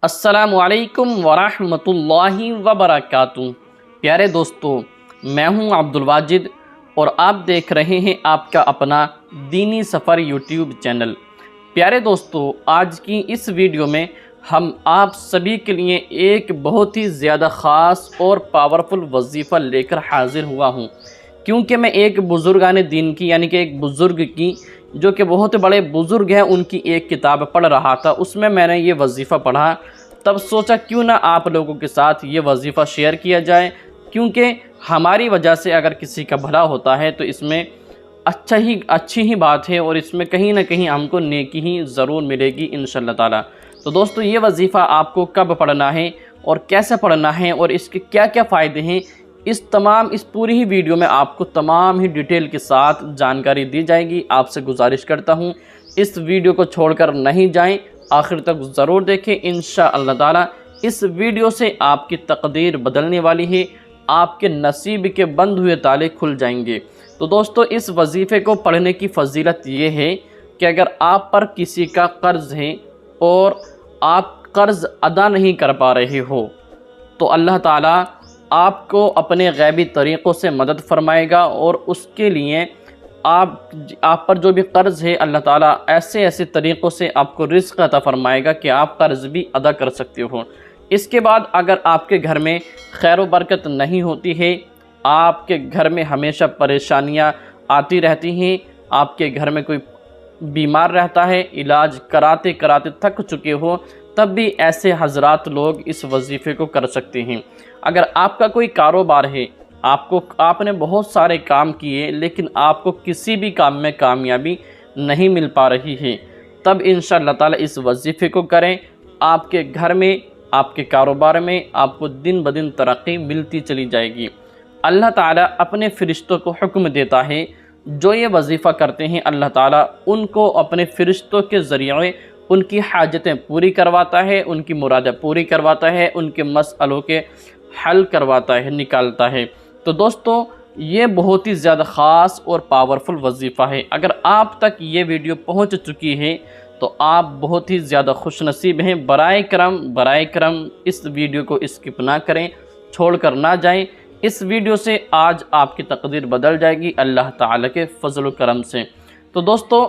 السلام علیکم ورحمۃ اللہ وبرکاتہ۔ پیارے دوستو، میں ہوں عبدالواجد اور آپ دیکھ رہے ہیں آپ کا اپنا دینی سفر یوٹیوب چینل۔ پیارے دوستو، آج کی اس ویڈیو میں ہم آپ سبھی کے لیے ایک بہت ہی زیادہ خاص اور پاورفل وظیفہ لے کر حاضر ہوا ہوں، کیونکہ میں ایک بزرگان دین کی یعنی کہ ایک بزرگ کی جو کہ بہت بڑے بزرگ ہیں ان کی ایک کتاب پڑھ رہا تھا، اس میں نے یہ وظیفہ پڑھا۔ تب سوچا کیوں نہ آپ لوگوں کے ساتھ یہ وظیفہ شیئر کیا جائے، کیونکہ ہماری وجہ سے اگر کسی کا بھلا ہوتا ہے تو اس میں اچھی ہی بات ہے، اور اس میں کہیں نہ کہیں ہم کو نیکی ہی ضرور ملے گی انشاءاللہ تعالی۔ تو دوستو، یہ وظیفہ آپ کو کب پڑھنا ہے اور کیسے پڑھنا ہے اور اس کے کیا کیا فائدے ہیں، اس پوری ہی ویڈیو میں آپ کو تمام ہی ڈیٹیل کے ساتھ جانکاری دی جائے گی۔ آپ سے گزارش کرتا ہوں اس ویڈیو کو چھوڑ کر نہیں جائیں، آخر تک ضرور دیکھیں۔ انشاءاللہ تعالی اس ویڈیو سے آپ کی تقدیر بدلنے والی ہے، آپ کے نصیب کے بند ہوئے تالے کھل جائیں گے۔ تو دوستو، اس وظیفے کو پڑھنے کی فضیلت یہ ہے کہ اگر آپ پر کسی کا قرض ہے اور آپ قرض ادا نہیں کر پا رہے ہو تو اللہ تعالیٰ آپ کو اپنے غیبی طریقوں سے مدد فرمائے گا، اور اس کے لیے آپ پر جو بھی قرض ہے اللہ تعالیٰ ایسے طریقوں سے آپ کو رزق عطا فرمائے گا کہ آپ قرض بھی ادا کر سکتے ہو۔ اس کے بعد اگر آپ کے گھر میں خیر و برکت نہیں ہوتی ہے، آپ کے گھر میں ہمیشہ پریشانیاں آتی رہتی ہیں، آپ کے گھر میں کوئی بیمار رہتا ہے، علاج کراتے تھک چکے ہو، تب بھی ایسے حضرات لوگ اس وظیفے کو کر سکتے ہیں۔ اگر آپ کا کوئی کاروبار ہے، آپ نے بہت سارے کام کیے لیکن آپ کو کسی بھی کام میں کامیابی نہیں مل پا رہی ہے، تب انشاءاللہ تعالی اس وظیفے کو کریں۔ آپ کے گھر میں، آپ کے کاروبار میں آپ کو دن بدن ترقی ملتی چلی جائے گی۔ اللہ تعالیٰ اپنے فرشتوں کو حکم دیتا ہے، جو یہ وظیفہ کرتے ہیں اللہ تعالیٰ ان کو اپنے فرشتوں کے ذریعے ان کی حاجتیں پوری کرواتا ہے، ان کی مرادیں پوری کرواتا ہے، ان کے مسئلوں کے حل کرواتا ہے، نکالتا ہے۔ تو دوستو، یہ بہت ہی زیادہ خاص اور پاورفل وظیفہ ہے۔ اگر آپ تک یہ ویڈیو پہنچ چکی ہے تو آپ بہت ہی زیادہ خوش نصیب ہیں۔ برائے کرم اس ویڈیو کو اسکپ نہ کریں، چھوڑ کر نہ جائیں۔ اس ویڈیو سے آج آپ کی تقدیر بدل جائے گی اللہ تعالیٰ کے فضل و کرم سے۔ تو دوستو،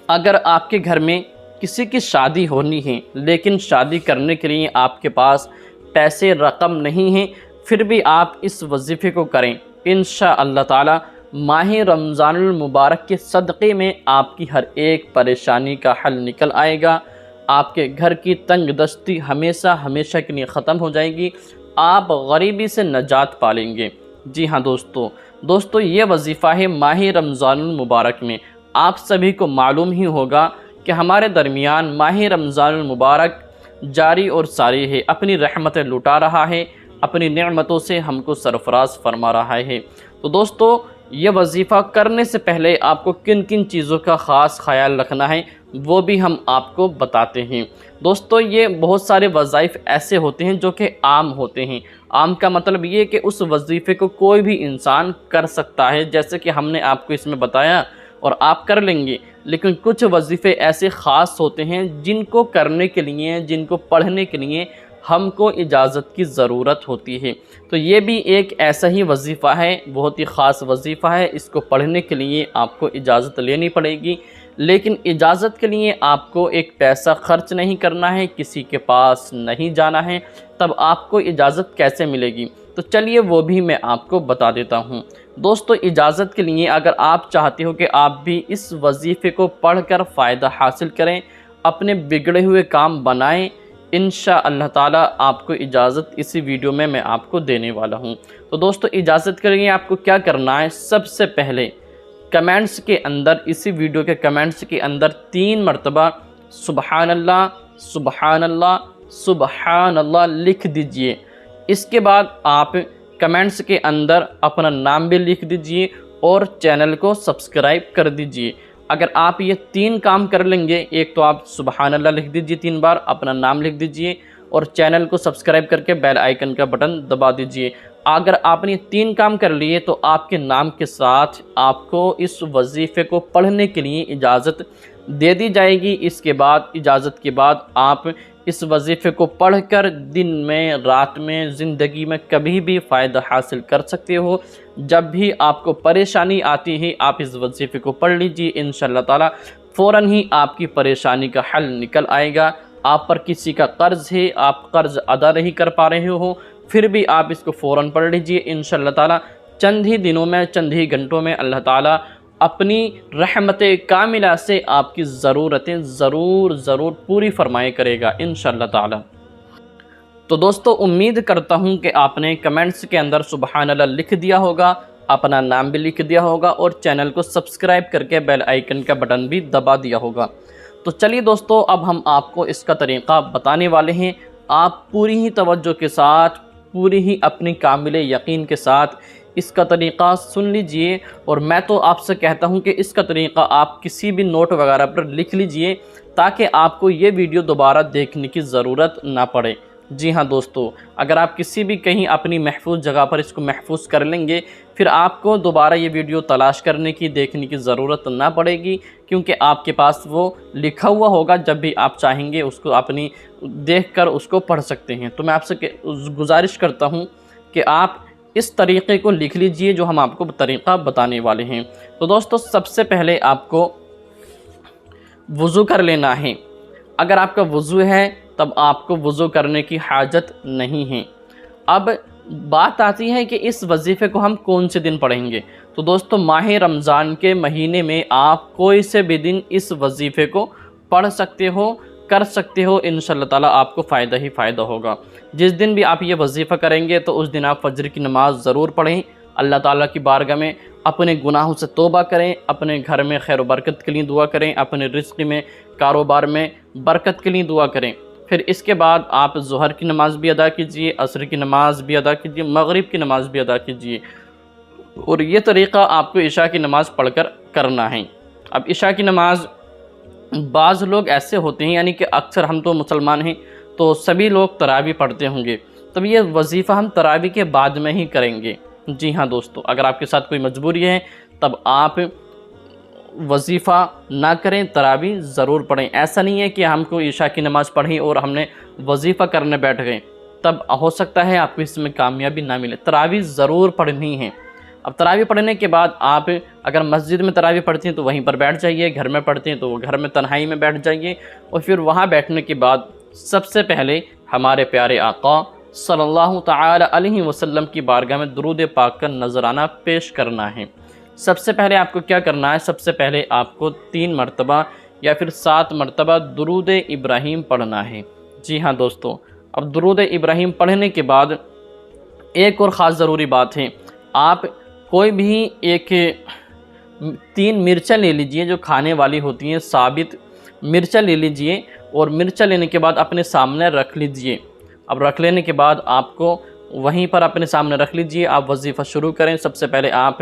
اگر آپ کے گھر میں کسی کی شادی ہونی ہے لیکن شادی کرنے کے لیے آپ کے پاس پیسے رقم نہیں ہیں، پھر بھی آپ اس وظیفے کو کریں، انشاءاللہ تعالی ماہ رمضان المبارک کے صدقے میں آپ کی ہر ایک پریشانی کا حل نکل آئے گا، آپ کے گھر کی تنگ دستی ہمیشہ کے لیے ختم ہو جائے گی، آپ غریبی سے نجات پالیں گے۔ جی ہاں دوستو، یہ وظیفہ ہے ماہ رمضان المبارک میں۔ آپ سبھی کو معلوم ہی ہوگا کہ ہمارے درمیان ماہ رمضان المبارک جاری اور ساری ہے، اپنی رحمتیں لٹا رہا ہے، اپنی نعمتوں سے ہم کو سرفراز فرما رہا ہے۔ تو دوستو، یہ وظیفہ کرنے سے پہلے آپ کو کن چیزوں کا خاص خیال رکھنا ہے وہ بھی ہم آپ کو بتاتے ہیں۔ دوستو، یہ بہت سارے وظائف ایسے ہوتے ہیں جو کہ عام ہوتے ہیں۔ عام کا مطلب یہ کہ اس وظیفے کو کوئی بھی انسان کر سکتا ہے، جیسے کہ ہم نے آپ کو اس میں بتایا اور آپ کر لیں گے، لیکن کچھ وظیفے ایسے خاص ہوتے ہیں جن کو کرنے کے لیے، جن کو پڑھنے کے لیے ہم کو اجازت کی ضرورت ہوتی ہے۔ تو یہ بھی ایک ایسا ہی وظیفہ ہے، بہت ہی خاص وظیفہ ہے۔ اس کو پڑھنے کے لیے آپ کو اجازت لینی پڑے گی، لیکن اجازت کے لیے آپ کو ایک پیسہ خرچ نہیں کرنا ہے، کسی کے پاس نہیں جانا ہے، تب آپ کو اجازت کیسے ملے گی؟ تو چلیے وہ بھی میں آپ کو بتا دیتا ہوں۔ دوستو، اجازت کے لیے اگر آپ چاہتے ہو کہ آپ بھی اس وظیفے کو پڑھ کر فائدہ حاصل کریں، اپنے بگڑے ہوئے کام بنائیں، انشاءاللہ تعالیٰ آپ کو اجازت اسی ویڈیو میں آپ کو دینے والا ہوں۔ تو دوستو، اجازت کے لیے آپ کو کیا کرنا ہے؟ سب سے پہلے کمنٹس کے اندر، اسی ویڈیو کے کمنٹس کے اندر 3 مرتبہ سبحان اللہ سبحان اللہ سبحان اللہ لکھ دیجئے۔ اس کے بعد آپ کمنٹس کے اندر اپنا نام بھی لکھ دیجئے اور چینل کو سبسکرائب کر دیجئے۔ اگر آپ یہ 3 کام کر لیں گے، ایک تو آپ سبحان اللہ لکھ دیجئے 3 بار، اپنا نام لکھ دیجئے اور چینل کو سبسکرائب کر کے بیل آئیکن کا بٹن دبا دیجئے۔ اگر آپ نے 3 کام کر لیے تو آپ کے نام کے ساتھ آپ کو اس وظیفے کو پڑھنے کے لیے اجازت دے دی جائے گی۔ اس کے بعد اجازت کے بعد آپ اس وظیفے کو پڑھ کر دن میں، رات میں، زندگی میں کبھی بھی فائدہ حاصل کر سکتے ہو۔ جب بھی آپ کو پریشانی آتی ہے آپ اس وظیفے کو پڑھ لیجئے، انشاءاللہ تعالی فوراً ہی آپ کی پریشانی کا حل نکل آئے گا۔ آپ پر کسی کا قرض ہے، آپ قرض ادا نہیں کر پا رہے ہو، پھر بھی آپ اس کو فوراً پڑھ لیجئے، انشاءاللہ تعالی چند ہی دنوں میں، چند ہی گھنٹوں میں اللہ تعالی اپنی رحمت کاملہ سے آپ کی ضرورتیں ضرور پوری فرمائے کرے گا انشاءاللہ تعالی۔ تو دوستو امید کرتا ہوں کہ آپ نے کمنٹس کے اندر سبحان اللہ لکھ دیا ہوگا، اپنا نام بھی لکھ دیا ہوگا اور چینل کو سبسکرائب کر کے بیل آئیکن کا بٹن بھی دبا دیا ہوگا۔ تو چلیے دوستو اب ہم آپ کو اس کا طریقہ بتانے والے ہیں۔ آپ پوری ہی توجہ کے ساتھ، پوری ہی اپنی کامل یقین کے ساتھ اس کا طریقہ سن لیجئے، اور میں تو آپ سے کہتا ہوں کہ اس کا طریقہ آپ کسی بھی نوٹ وغیرہ پر لکھ لیجئے تاکہ آپ کو یہ ویڈیو دوبارہ دیکھنے کی ضرورت نہ پڑے۔ جی ہاں دوستو، اگر آپ کسی بھی کہیں اپنی محفوظ جگہ پر اس کو محفوظ کر لیں گے پھر آپ کو دوبارہ یہ ویڈیو تلاش کرنے کی، دیکھنے کی ضرورت نہ پڑے گی، کیونکہ آپ کے پاس وہ لکھا ہوا ہوگا، جب بھی آپ چاہیں گے اس کو اپنی دیکھ کر اس کو پڑھ سکتے ہیں۔ تو میں آپ سے گزارش کرتا ہوں کہ آپ اس طریقے کو لکھ لیجئے جو ہم آپ کو طریقہ بتانے والے ہیں۔ تو دوستو سب سے پہلے آپ کو وضو کر لینا ہے۔ اگر آپ کا وضو ہے تب آپ کو وضو کرنے کی حاجت نہیں ہے۔ اب بات آتی ہے کہ اس وظیفے کو ہم کون سے دن پڑھیں گے۔ تو دوستو ماہ رمضان کے مہینے میں آپ کوئی سے بھی دن اس وظیفے کو پڑھ سکتے ہو، کر سکتے ہو، انشاءاللہ تعالیٰ آپ کو فائدہ ہی فائدہ ہوگا۔ جس دن بھی آپ یہ وظیفہ کریں گے تو اس دن آپ فجر کی نماز ضرور پڑھیں، اللہ تعالیٰ کی بارگاہ میں اپنے گناہوں سے توبہ کریں، اپنے گھر میں خیر و برکت کے لیے دعا کریں، اپنے رزق میں، کاروبار میں برکت کے لیے دعا کریں۔ پھر اس کے بعد آپ ظہر کی نماز بھی ادا کیجئے، عصر کی نماز بھی ادا کیجئے، مغرب کی نماز بھی ادا کیجئے، اور یہ طریقہ آپ کو عشاء کی نماز پڑھ کر کرنا ہے۔ اب عشاء کی نماز بعض لوگ ایسے ہوتے ہیں، یعنی کہ اکثر ہم تو مسلمان ہیں تو سبھی لوگ تراویح پڑھتے ہوں گے، تب یہ وظیفہ ہم تراویح کے بعد میں ہی کریں گے۔ جی ہاں دوستو، اگر آپ کے ساتھ کوئی مجبوری ہے تب آپ وظیفہ نہ کریں، تراویح ضرور پڑھیں۔ ایسا نہیں ہے کہ ہم کو عشاء کی نماز پڑھی اور ہم نے وظیفہ کرنے بیٹھ گئے، تب ہو سکتا ہے آپ کو اس میں کامیابی نہ ملے۔ تراویح ضرور پڑھنی ہے۔ اب تراویح پڑھنے کے بعد آپ اگر مسجد میں تراویح پڑھتی ہیں تو وہیں پر بیٹھ جائیے، گھر میں پڑھتے ہیں تو گھر میں تنہائی میں بیٹھ جائیے، اور پھر وہاں بیٹھنے کے بعد سب سے پہلے ہمارے پیارے آقا صلی اللہ تعالی علیہ وسلم کی بارگاہ میں درود پاک کا نذرانہ پیش کرنا ہے۔ سب سے پہلے آپ کو کیا کرنا ہے؟ سب سے پہلے آپ کو 3 مرتبہ یا پھر 7 مرتبہ درود ابراہیم پڑھنا ہے۔ جی ہاں دوستو، اب درود ابراہیم پڑھنے کے بعد ایک اور خاص ضروری بات ہے، آپ کوئی بھی ایک 3 مرچیں لے لیجئے جو کھانے والی ہوتی ہیں، ثابت مرچیں لے لیجئے، اور مرچیں لینے کے بعد اپنے سامنے رکھ لیجئے۔ اب رکھ لینے کے بعد آپ کو وہیں پر اپنے سامنے رکھ لیجئے، آپ وظیفہ شروع کریں۔ سب سے پہلے آپ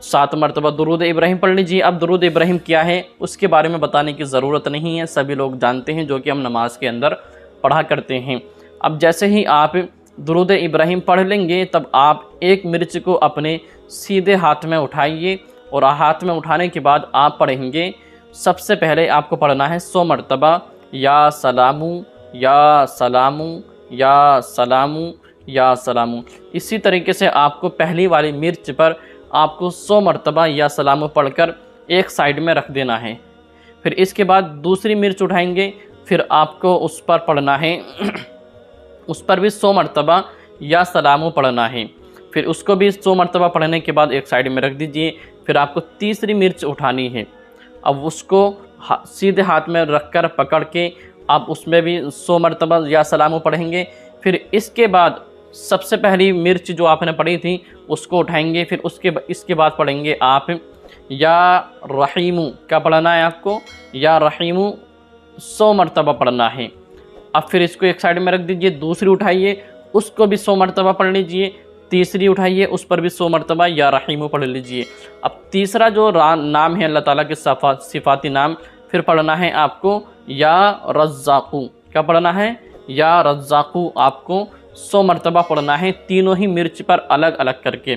7 مرتبہ درود ابراہیم پڑھ لیجئے۔ اب درود ابراہیم کیا ہے اس کے بارے میں بتانے کی ضرورت نہیں ہے، سبھی لوگ جانتے ہیں، جو کہ ہم نماز کے اندر پڑھا کرتے ہیں۔ اب جیسے ہی آپ درود ابراہیم پڑھ لیں گے تب آپ ایک مرچ کو اپنے سیدھے ہاتھ میں اٹھائیے، اور ہاتھ میں اٹھانے کے بعد آپ پڑھیں گے، سب سے پہلے آپ کو پڑھنا ہے 100 مرتبہ یا سلامو یا سلامو یا سلامو یا سلامو۔ اسی طریقے سے آپ کو پہلی والی مرچ پر آپ کو 100 مرتبہ یا سلامو پڑھ کر ایک سائیڈ میں رکھ دینا ہے۔ پھر اس کے بعد دوسری مرچ اٹھائیں گے، پھر آپ کو اس پر پڑھنا ہے، اس پر بھی 100 مرتبہ یا سلامو پڑھنا ہے۔ پھر اس کو بھی 100 مرتبہ پڑھنے کے بعد ایک سائیڈ میں رکھ دیجئے۔ پھر آپ کو تیسری مرچ اٹھانی ہے، اب اس کو سیدھے ہاتھ میں رکھ کر پکڑ کے آپ اس میں بھی 100 مرتبہ یا سلامو پڑھیں گے۔ پھر اس کے بعد سب سے پہلی مرچ جو آپ نے پڑھی تھی اس کو اٹھائیں گے، پھر اس کے بعد پڑھیں گے آپ یا رحیمو۔ کیا پڑھنا ہے آپ کو؟ یا رحیمو 100 مرتبہ پڑھنا ہے۔ اب پھر اس کو ایک سائیڈ میں رکھ دیجئے، دوسری اٹھائیے، اس کو بھی 100 مرتبہ پڑھ لیجئے، تیسری اٹھائیے، اس پر بھی 100 مرتبہ یا رحیمو پڑھ لیجئے۔ اب تیسرا جو نام ہے اللہ تعالیٰ کے صفاتی نام، پھر پڑھنا ہے آپ کو یا رزاقو۔ کیا پڑھنا ہے؟ یا رزاقو آپ کو 100 مرتبہ پڑھنا ہے، تینوں ہی مرچ پر الگ الگ کر کے۔